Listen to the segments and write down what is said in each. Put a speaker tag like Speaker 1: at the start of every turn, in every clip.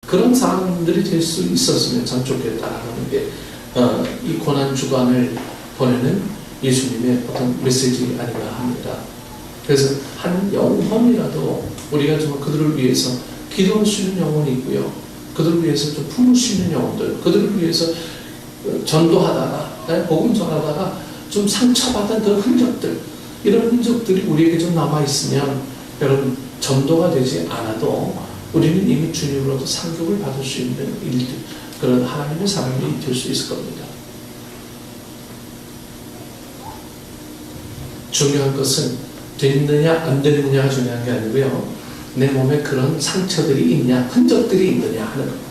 Speaker 1: 그런 사람들이 될 수 있었으면 참 좋겠다라는 게 이 고난주간을 보내는 예수님의 어떤 메시지 아닌가 합니다. 그래서 한 영혼이라도 우리가 정말 그들을 위해서 기도할 수 있는 영혼이 있고요. 그들을 위해서 좀 품을 수 있는 영혼들, 그들을 위해서 전도하다가, 복음 전하다가 좀 상처받은 그 흔적들, 이런 흔적들이 우리에게 좀 남아있으면 여러분 전도가 되지 않아도 우리는 이미 주님으로부터 상급을 받을 수 있는 일들, 그런 하나님의 사람이 될 수 있을 겁니다. 중요한 것은 됐느냐 안 됐느냐가 중요한 게 아니고요. 내 몸에 그런 상처들이 있냐, 흔적들이 있느냐 하는 겁니다.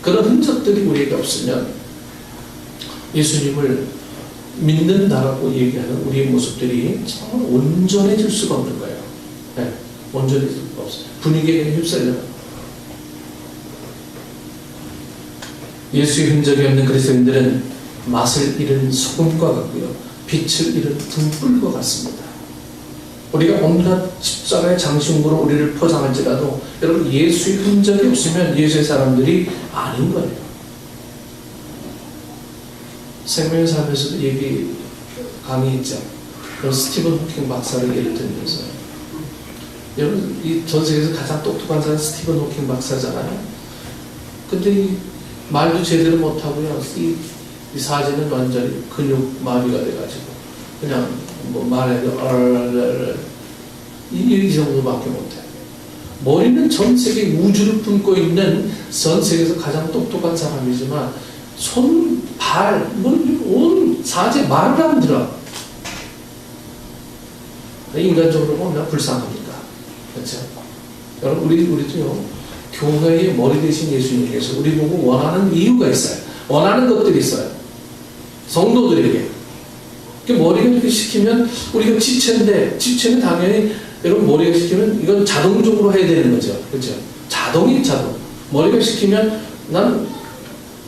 Speaker 1: 그런 흔적들이 우리에게 없으면 예수님을 믿는다라고 얘기하는 우리의 모습들이 정말 온전해질 수가 없는 거예요. 네, 온전해질 수가 없어요. 분위기에 휩쓸려요. 예수의 흔적이 없는 그리스도인들은 맛을 잃은 소금과 같고요. 빛을 잃은 등불과 같습니다. 우리가 온갖 십자가의 장식으로 우리를 포장할지라도 여러분 예수의 흔적이 없으면 예수의 사람들이 아닌 거예요. 생명의 삶에서도 얘기 강의했죠. 스티븐 호킹 박사를 예를 들면서 여러분 이 전 세계에서 가장 똑똑한 사람은 스티븐 호킹 박사잖아요. 근데 이 말도 제대로 못하고요. 이 사진은 완전히 근육 마비가 돼가지고 그냥 뭐 말해도 이 정도밖에 못해. 머리는 전 세계 우주를 품고 있는 전 세계에서 가장 똑똑한 사람이지만 손, 발, 온 사제 말을 안 들어. 인간적으로 보면 불쌍합니다. 그렇죠? 여러분 우리도요. 교회의 머리 대신 예수님께서 우리 보고 원하는 이유가 있어요. 원하는 것들이 있어요. 성도들에게. 머리가 이렇게 시키면 우리가 지체인데 지체는 당연히 여러분 머리가 시키면 이건 자동적으로 해야 되는 거죠. 그렇죠? 자동. 머리가 시키면 난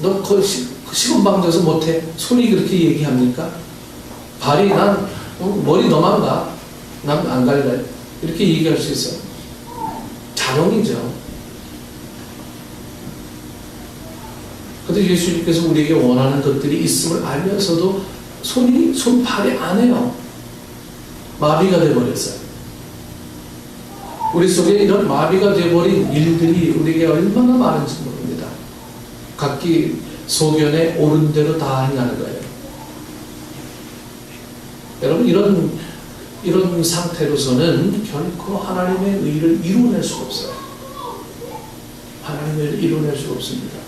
Speaker 1: 너 그 시건방져서 못해. 손이 그렇게 얘기합니까? 발이 난 머리 너만 가. 난 안 갈래. 이렇게 얘기할 수 있어요. 자동이죠. 근데 예수님께서 우리에게 원하는 것들이 있음을 알면서도 손발이 안 해요. 마비가 돼버렸어요. 우리 속에 이런 마비가 돼버린 일들이 우리에게 얼마나 많은지 모릅니다. 각기 소견에 옳은 대로 다 행하는 거예요. 여러분 이런 상태로서는 결코 하나님의 의를 이루어낼 수가 없어요. 하나님의 의를 이루어낼 수가 없습니다.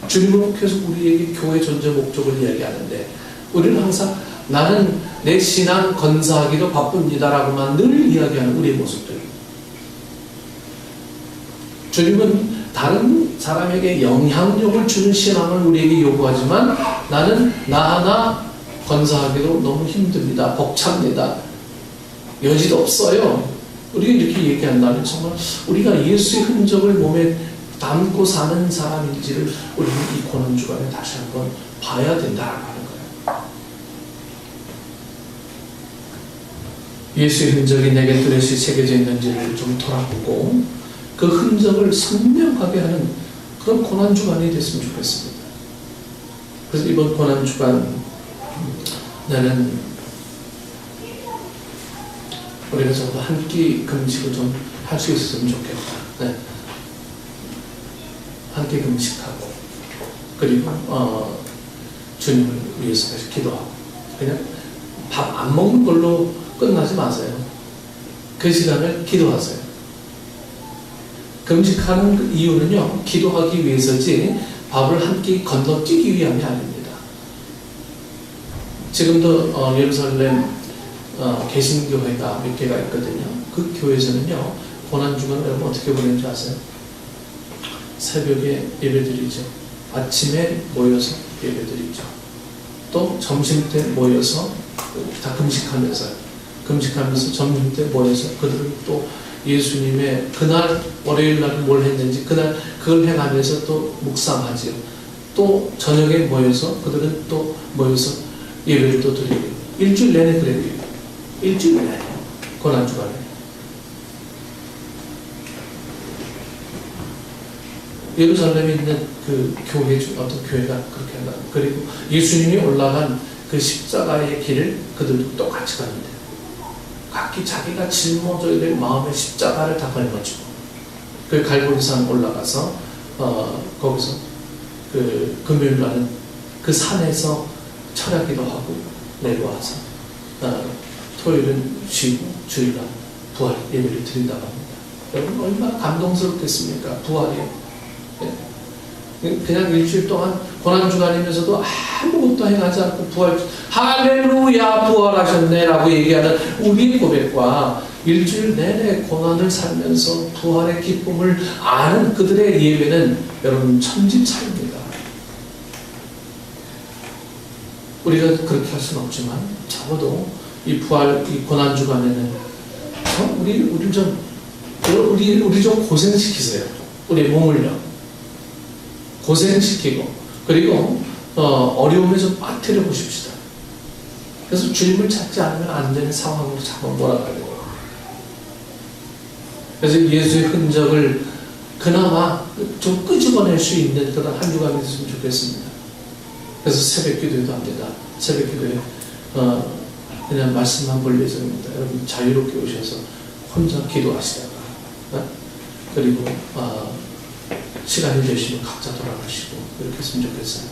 Speaker 1: 주님은 계속 우리에게 교회 존재 목적을 이야기하는데 우리는 항상 나는 내 신앙 건사하기로 바쁩니다라고만 늘 이야기하는 우리의 모습들. 주님은 다른 사람에게 영향력을 주는 신앙을 우리에게 요구하지만 나는 나 하나 건사하기로 너무 힘듭니다. 벅찹니다. 여지도 없어요. 우리가 이렇게 얘기한다면 정말 우리가 예수의 흔적을 몸에 담고 사는 사람인지를 우리는 이 고난주간에 다시 한번 봐야 된다라고 하는 거예요. 예수의 흔적이 내게 뚜렷이 새겨져 있는지를 좀 돌아보고 그 흔적을 선명하게 하는 그런 고난주간이 됐으면 좋겠습니다. 그래서 이번 고난주간 나는 우리가 정말 한 끼 금식을 좀 할 수 있었으면 좋겠다. 네. 함께 금식하고 그리고 주님을 위해서 기도하고 그냥 밥 안 먹는 걸로 끝나지 마세요. 그 시간을 기도하세요. 금식하는 이유는요 기도하기 위해서지 밥을 한 끼 건너뛰기 위함이 아닙니다. 지금도 예루살렘 개신교회가 몇 개가 있거든요. 그 교회에서는요 고난주간 여러분 어떻게 보내는지 아세요? 새벽에 예배드리죠. 아침에 모여서 예배드리죠. 또 점심때 모여서 다 금식하면서 점심때 모여서 그들은 또 예수님의 그날 월요일날 뭘 했는지 그날 그걸 해가면서 또 묵상하지요. 또 저녁에 모여서 그들은 또 모여서 예배를 또 드리고 일주일 내내 그래요. 일주일 내내 고난주간에 예루살렘에 있는 그 교회 중 어떤 교회가 그렇게 한다. 그리고 예수님이 올라간 그 십자가의 길을 그들도 똑같이 갔는데 각기 자기가 짊어져야 될 마음의 십자가를 다 걸어가지고 그 갈보리산 올라가서 거기서 그 금요일날은 그 산에서 철야기도 하고 내려와서 토요일은 쉬고 주일날 부활 예배를 드린다고 합니다. 여러분 얼마나 감동스럽겠습니까? 부활이요. 그냥 일주일 동안 고난주간이면서도 아무것도 행하지 않고 부활, 할렐루야 부활하셨네 라고 얘기하는 우리의 고백과 일주일 내내 고난을 살면서 부활의 기쁨을 아는 그들의 예배는 여러분 천지 차이입니다. 우리가 그렇게 할 수는 없지만 적어도 이 부활, 이 고난주간에는 우리 좀 고생시키세요. 우리 몸을요. 고생시키고 그리고 어려움에 좀 빠뜨려 보십시다. 그래서 주님을 찾지 않으면 안 되는 상황으로 자꾸 몰아가야 돼요. 그래서 예수의 흔적을 그나마 좀 끄집어낼 수 있는 그런 한 주간이 됐으면 좋겠습니다. 그래서 새벽 기도에도 합니다. 새벽 기도에 그냥 말씀만 볼 예정입니다. 여러분 자유롭게 오셔서 혼자 기도하시다가 그리고 시간이 되시면 각자 돌아가시고 이렇게 했으면 좋겠어요.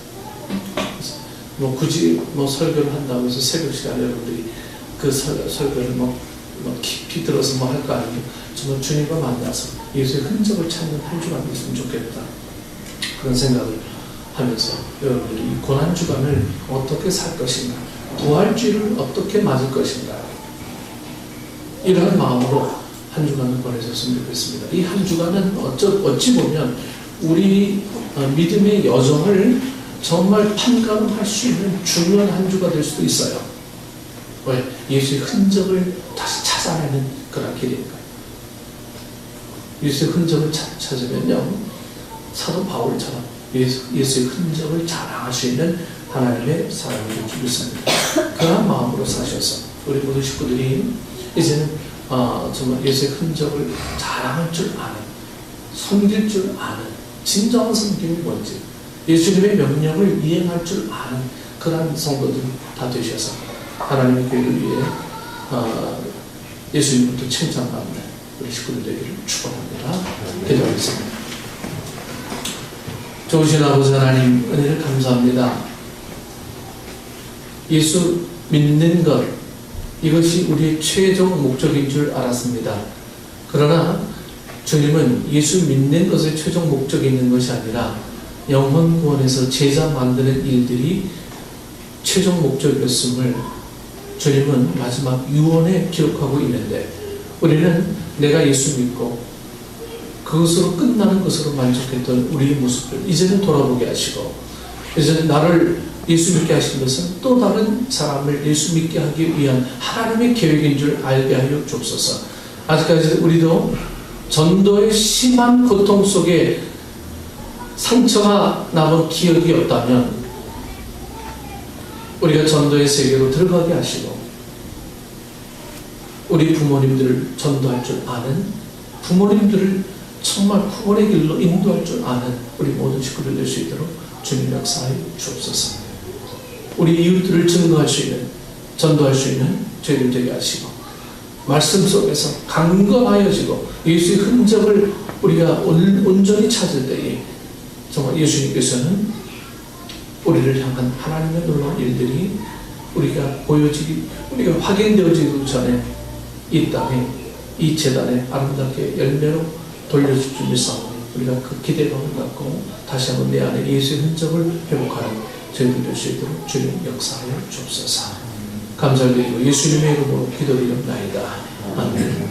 Speaker 1: 뭐 굳이 설교를 한다고 해서 새벽 시간에 여러분들이 그 설교를 깊이 들어서 할 거 아니에요. 정말 주님과 만나서 예수의 흔적을 찾는 한 주간 됐으면 좋겠다. 그런 생각을 하면서 여러분들이 이 고난주간을 어떻게 살 것인가, 부활주의를 어떻게 맞을 것인가, 이런 마음으로 한 주간을 보내셨으면 좋겠습니다. 이 한 주간은 어찌 보면 우리 믿음의 여정을 정말 판가름할 수 있는 중요한 한 주가 될 수도 있어요. 왜? 예수의 흔적을 다시 찾아내는 그런 길이니까요. 예수의 흔적을 찾으면요, 사도 바울처럼 예수의 흔적을 자랑할 수 있는 하나님의 사람이 될 줄 믿습니다. 그런 마음으로 사셔서 우리 모든 식구들이 이제는 정말 예수의 흔적을 자랑할 줄 아는, 섬길 줄 아는 진정한 섬김이 뭔지, 예수님의 명령을 이행할 줄 아는 그런 성도들 다 되셔서 하나님의 교회를 위해 예수님부터 칭찬받는 우리 식구들 되기를 축원합니다. 기도하겠습니다. 좋으신 아버지 하나님, 은혜를 감사합니다. 예수 믿는 것, 이것이 우리의 최종 목적인 줄 알았습니다. 그러나 주님은 예수 믿는 것의 최종 목적이 있는 것이 아니라 영혼 구원에서 제자 만드는 일들이 최종 목적이었음을 주님은 마지막 유언에 기록하고 있는데, 우리는 내가 예수 믿고 그것으로 끝나는 것으로 만족했던 우리의 모습을 이제는 돌아보게 하시고, 이제는 나를 예수 믿게 하신 것은 또 다른 사람을 예수 믿게 하기 위한 하나님의 계획인 줄 알게 하여 주옵소서. 아직까지 우리도 전도의 심한 고통 속에 상처가 남은 기억이 없다면 우리가 전도의 세계로 들어가게 하시고, 우리 부모님들을 전도할 줄 아는, 부모님들을 정말 구원의 길로 인도할 줄 아는 우리 모든 식구들 될 수 있도록 주님 역사하여 주옵소서. 우리 이웃들을 증거할 수 있는, 전도할 수 있는 저희들 되게 하시고, 말씀 속에서 강건하여지고 예수의 흔적을 우리가 온전히 찾을 때에 정말 예수님께서는 우리를 향한 하나님의 놀라운 일들이 우리가 우리가 확인되어지기 전에 이 땅에, 이 재단에 아름답게 열매로 돌려줄 줄 믿사오니 우리가 그 기대감을 갖고 다시 한번 내 안에 예수의 흔적을 회복하는 저희들 될 수 있도록 주님 역사하여 주옵소서. 감사드리고 예수님의 이름으로 기도드리옵나이다. 아멘.